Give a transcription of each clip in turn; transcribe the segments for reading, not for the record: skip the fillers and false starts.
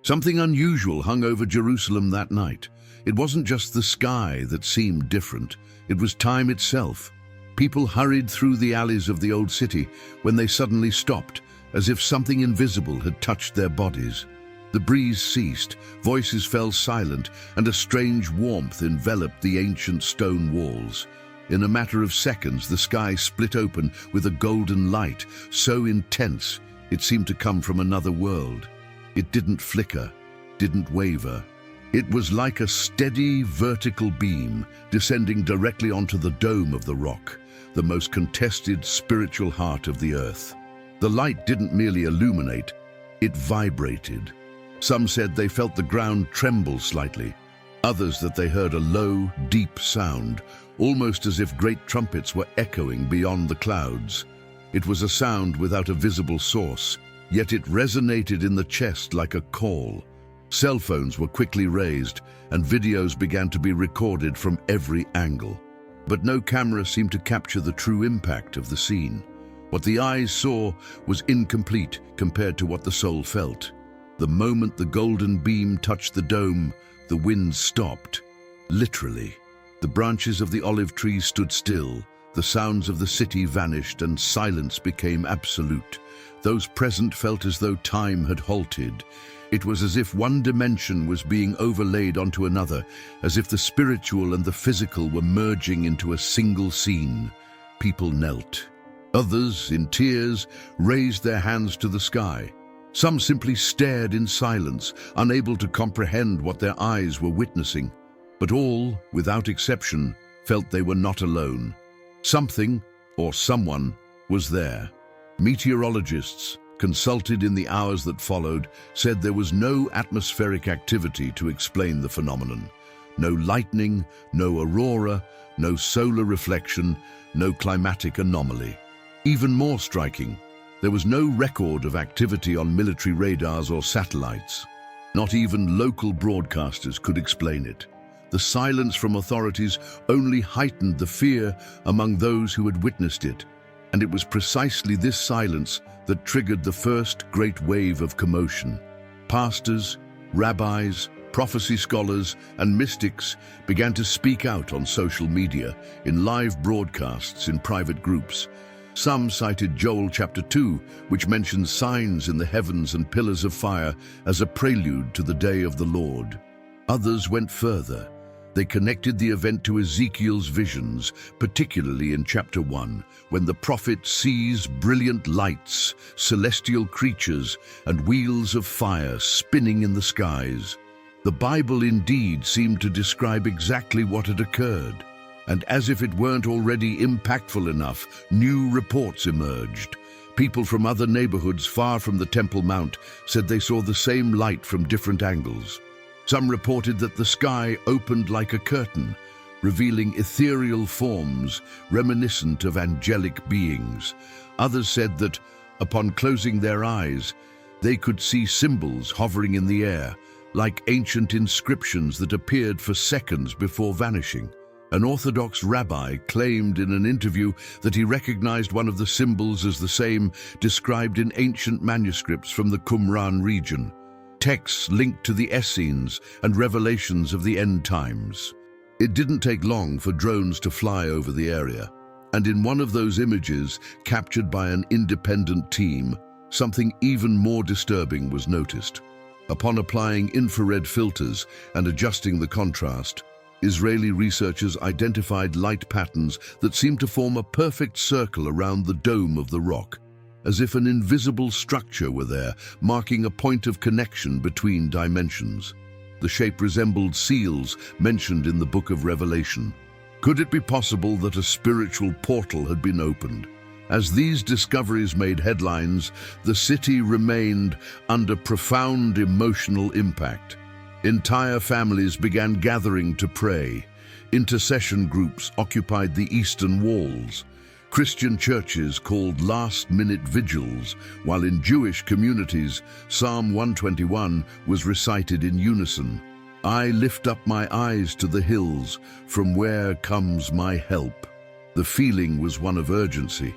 Something unusual hung over Jerusalem that night. It wasn't just the sky that seemed different, it was time itself. People hurried through the alleys of the old city when they suddenly stopped, as if something invisible had touched their bodies. The breeze ceased, voices fell silent, and a strange warmth enveloped the ancient stone walls. In a matter of seconds, the sky split open with a golden light, so intense it seemed to come from another world. It didn't flicker, didn't waver. It was like a steady vertical beam descending directly onto the dome of the rock, the most contested spiritual heart of the earth. The light didn't merely illuminate, it vibrated. Some said they felt the ground tremble slightly, others that they heard a low, deep sound, almost as if great trumpets were echoing beyond the clouds. It was a sound without a visible source, yet it resonated in the chest like a call. Cell phones were quickly raised, and videos began to be recorded from every angle. But no camera seemed to capture the true impact of the scene. What the eyes saw was incomplete compared to what the soul felt. The moment the golden beam touched the dome, the wind stopped. Literally. The branches of the olive trees stood still, the sounds of the city vanished, and silence became absolute. Those present felt as though time had halted. It was as if one dimension was being overlaid onto another, as if the spiritual and the physical were merging into a single scene. People knelt. Others, in tears, raised their hands to the sky. Some simply stared in silence, unable to comprehend what their eyes were witnessing. But all, without exception, felt they were not alone. Something, or someone, was there. Meteorologists, consulted in the hours that followed, said there was no atmospheric activity to explain the phenomenon. No lightning, no aurora, no solar reflection, no climatic anomaly. Even more striking, there was no record of activity on military radars or satellites. Not even local broadcasters could explain it. The silence from authorities only heightened the fear among those who had witnessed it. And it was precisely this silence that triggered the first great wave of commotion. Pastors, rabbis, prophecy scholars, and mystics began to speak out on social media, in live broadcasts in private groups. Some cited Joel chapter 2, which mentions signs in the heavens and pillars of fire as a prelude to the day of the Lord. Others went further. They connected the event to Ezekiel's visions, particularly in chapter 1, when the prophet sees brilliant lights, celestial creatures, and wheels of fire spinning in the skies. The Bible indeed seemed to describe exactly what had occurred. And as if it weren't already impactful enough, new reports emerged. People from other neighborhoods far from the Temple Mount said they saw the same light from different angles. Some reported that the sky opened like a curtain, revealing ethereal forms reminiscent of angelic beings. Others said that, upon closing their eyes, they could see symbols hovering in the air, like ancient inscriptions that appeared for seconds before vanishing. An Orthodox rabbi claimed in an interview that he recognized one of the symbols as the same described in ancient manuscripts from the Qumran region, texts linked to the Essenes and revelations of the end times. It didn't take long for drones to fly over the area, and in one of those images, captured by an independent team, something even more disturbing was noticed. Upon applying infrared filters and adjusting the contrast, Israeli researchers identified light patterns that seemed to form a perfect circle around the dome of the rock, as if an invisible structure were there, marking a point of connection between dimensions. The shape resembled seals mentioned in the Book of Revelation. Could it be possible that a spiritual portal had been opened? As these discoveries made headlines, the city remained under profound emotional impact. Entire families began gathering to pray. Intercession groups occupied the eastern walls. Christian churches called last-minute vigils, while in Jewish communities, Psalm 121 was recited in unison. I lift up my eyes to the hills, from where comes my help. The feeling was one of urgency.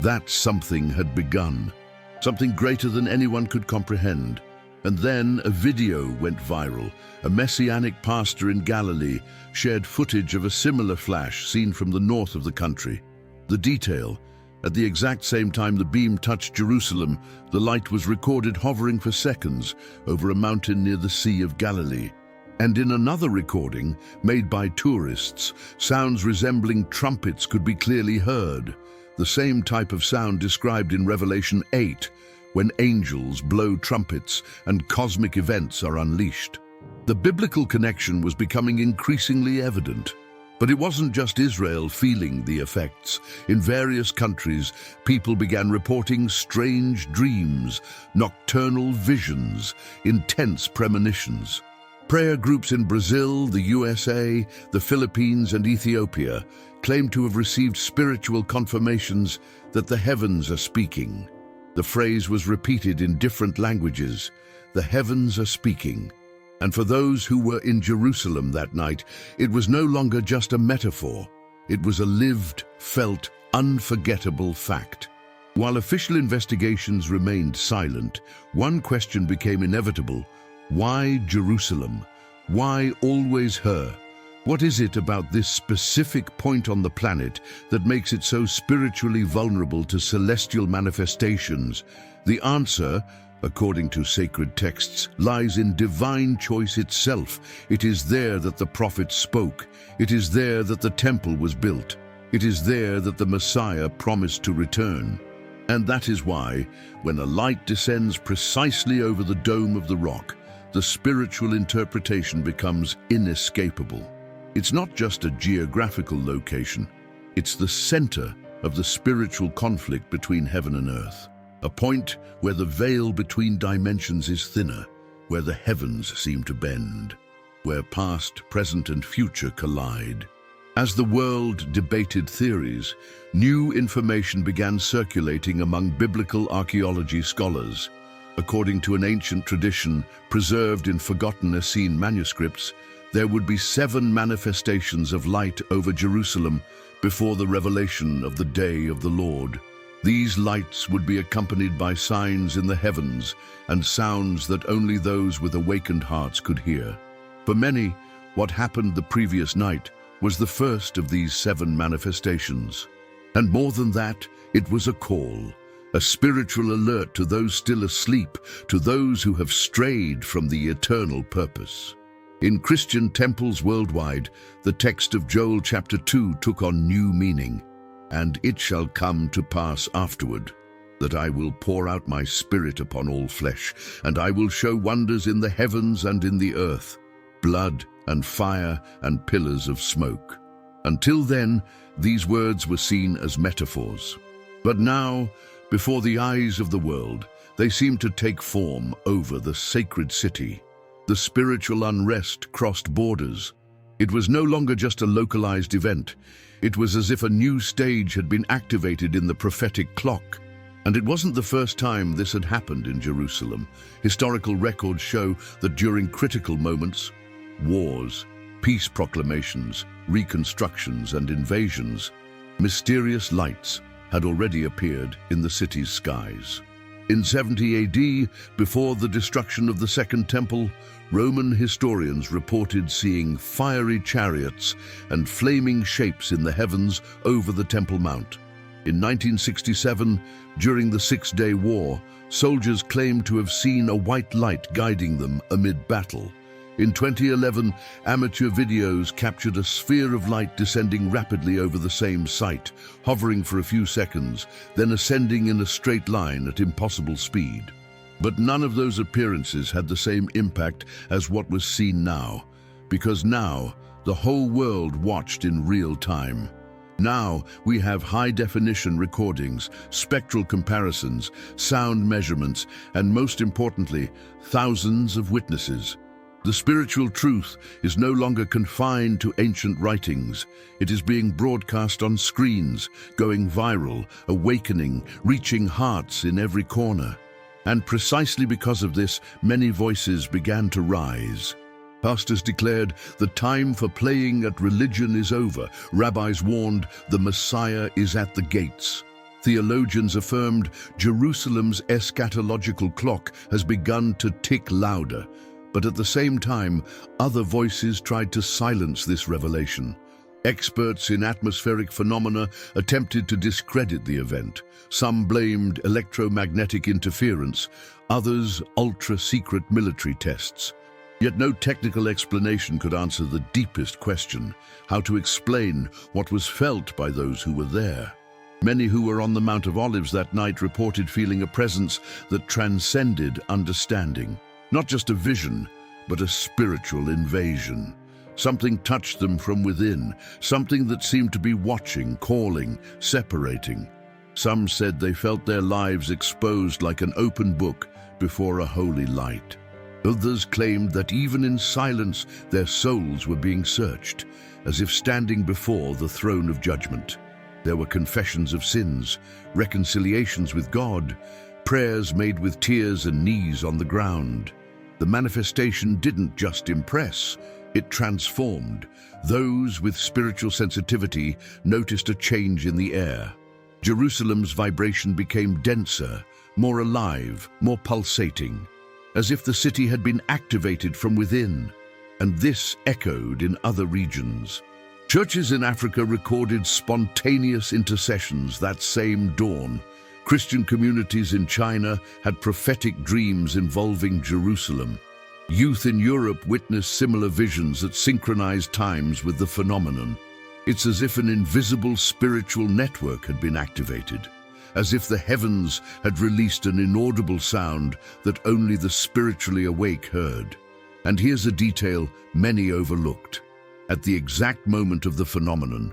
That something had begun, something greater than anyone could comprehend. And then a video went viral. A messianic pastor in Galilee shared footage of a similar flash seen from the north of the country. The detail: at the exact same time the beam touched Jerusalem, the light was recorded hovering for seconds over a mountain near the Sea of Galilee. And in another recording, made by tourists, sounds resembling trumpets could be clearly heard, the same type of sound described in Revelation 8, when angels blow trumpets and cosmic events are unleashed. The biblical connection was becoming increasingly evident. But it wasn't just Israel feeling the effects. In various countries, people began reporting strange dreams, nocturnal visions, intense premonitions. Prayer groups in Brazil, the USA, the Philippines, and Ethiopia claimed to have received spiritual confirmations that the heavens are speaking. The phrase was repeated in different languages: "The heavens are speaking." And for those who were in Jerusalem that night, it was no longer just a metaphor. It was a lived, felt, unforgettable fact. While official investigations remained silent, one question became inevitable: why Jerusalem? Why always her? What is it about this specific point on the planet that makes it so spiritually vulnerable to celestial manifestations? The answer, according to sacred texts, lies in divine choice itself. It is there that the prophets spoke. It is there that the temple was built. It is there that the Messiah promised to return. And that is why, when a light descends precisely over the dome of the rock, the spiritual interpretation becomes inescapable. It's not just a geographical location. It's the center of the spiritual conflict between heaven and earth. A point where the veil between dimensions is thinner, where the heavens seem to bend, where past, present, and future collide. As the world debated theories, new information began circulating among biblical archaeology scholars. According to an ancient tradition preserved in forgotten Essene manuscripts, there would be 7 manifestations of light over Jerusalem before the revelation of the day of the Lord. These lights would be accompanied by signs in the heavens and sounds that only those with awakened hearts could hear. For many, what happened the previous night was the first of these 7 manifestations. And more than that, it was a call, a spiritual alert to those still asleep, to those who have strayed from the eternal purpose. In Christian temples worldwide, the text of Joel chapter 2 took on new meaning. "And it shall come to pass afterward, that I will pour out my spirit upon all flesh, and I will show wonders in the heavens and in the earth, blood and fire and pillars of smoke." Until then, these words were seen as metaphors. But now, before the eyes of the world, they seem to take form over the sacred city. The spiritual unrest crossed borders. It was no longer just a localized event. It was as if a new stage had been activated in the prophetic clock. And it wasn't the first time this had happened in Jerusalem. Historical records show that during critical moments, wars, peace proclamations, reconstructions, and invasions, mysterious lights had already appeared in the city's skies. In 70 AD, before the destruction of the Second Temple, Roman historians reported seeing fiery chariots and flaming shapes in the heavens over the Temple Mount. In 1967, during the Six-Day War, soldiers claimed to have seen a white light guiding them amid battle. In 2011, amateur videos captured a sphere of light descending rapidly over the same site, hovering for a few seconds, then ascending in a straight line at impossible speed. But none of those appearances had the same impact as what was seen now, because now the whole world watched in real time. Now we have high-definition recordings, spectral comparisons, sound measurements, and most importantly, thousands of witnesses. The spiritual truth is no longer confined to ancient writings. It is being broadcast on screens, going viral, awakening, reaching hearts in every corner. And precisely because of this, many voices began to rise. Pastors declared, "The time for playing at religion is over." Rabbis warned, "The Messiah is at the gates." Theologians affirmed Jerusalem's eschatological clock has begun to tick louder, but at the same time, other voices tried to silence this revelation. Experts in atmospheric phenomena attempted to discredit the event. Some blamed electromagnetic interference, others ultra-secret military tests. Yet no technical explanation could answer the deepest question: how to explain what was felt by those who were there. Many who were on the Mount of Olives that night reported feeling a presence that transcended understanding. Not just a vision, but a spiritual invasion. Something touched them from within, something that seemed to be watching, calling, separating. Some said they felt their lives exposed like an open book before a holy light. Others claimed that even in silence, their souls were being searched, as if standing before the throne of judgment. There were confessions of sins, reconciliations with God, prayers made with tears and knees on the ground. The manifestation didn't just impress, it transformed. Those with spiritual sensitivity noticed a change in the air. Jerusalem's vibration became denser, more alive, more pulsating, as if the city had been activated from within, and this echoed in other regions. Churches in Africa recorded spontaneous intercessions that same dawn. Christian communities in China had prophetic dreams involving Jerusalem. Youth in Europe witnessed similar visions at synchronized times with the phenomenon. It's as if an invisible spiritual network had been activated, as if the heavens had released an inaudible sound that only the spiritually awake heard. And here's a detail many overlooked. At the exact moment of the phenomenon,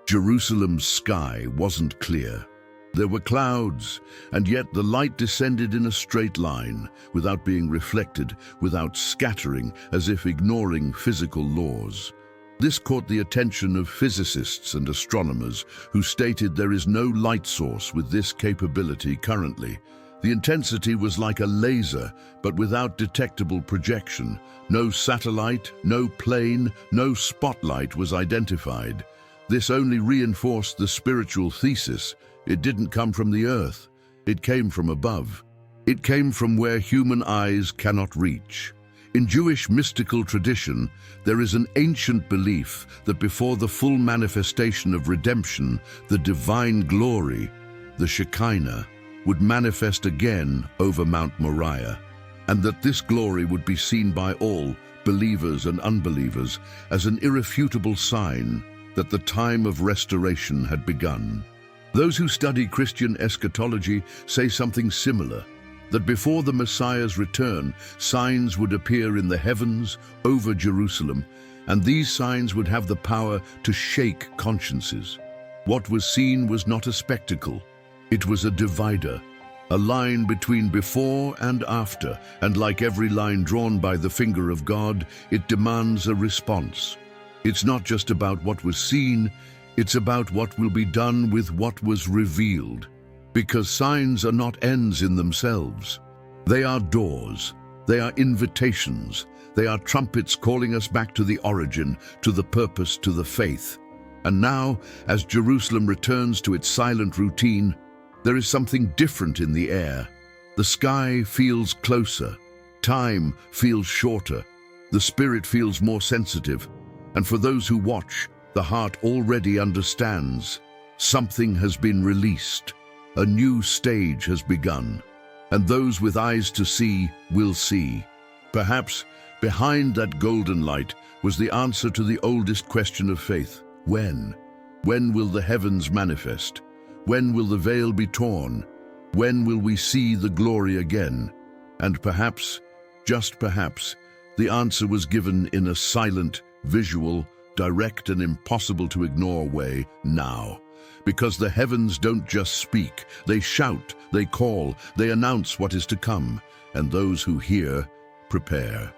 Jerusalem's sky wasn't clear. There were clouds, and yet the light descended in a straight line, without being reflected, without scattering, as if ignoring physical laws. This caught the attention of physicists and astronomers, who stated there is no light source with this capability currently. The intensity was like a laser, but without detectable projection. No satellite, no plane, no spotlight was identified. This only reinforced the spiritual thesis. It didn't come from the earth. It came from above. It came from where human eyes cannot reach. In Jewish mystical tradition, there is an ancient belief that before the full manifestation of redemption, the divine glory, the Shekinah, would manifest again over Mount Moriah, and that this glory would be seen by all, believers and unbelievers, as an irrefutable sign that the time of restoration had begun. Those who study Christian eschatology say something similar, that before the Messiah's return, signs would appear in the heavens over Jerusalem, and these signs would have the power to shake consciences. What was seen was not a spectacle. It was a divider, a line between before and after, and like every line drawn by the finger of God, it demands a response. It's not just about what was seen, it's about what will be done with what was revealed. Because signs are not ends in themselves. They are doors, they are invitations, they are trumpets calling us back to the origin, to the purpose, to the faith. And now, as Jerusalem returns to its silent routine, there is something different in the air. The sky feels closer, time feels shorter, the spirit feels more sensitive, and for those who watch, the heart already understands. Something has been released. A new stage has begun, and those with eyes to see will see. Perhaps behind that golden light was the answer to the oldest question of faith. When? When will the heavens manifest? When will the veil be torn? When will we see the glory again? And perhaps, just perhaps, the answer was given in a silent, visual, direct and impossible to ignore way now. Because the heavens don't just speak, they shout, they call, they announce what is to come, and those who hear prepare.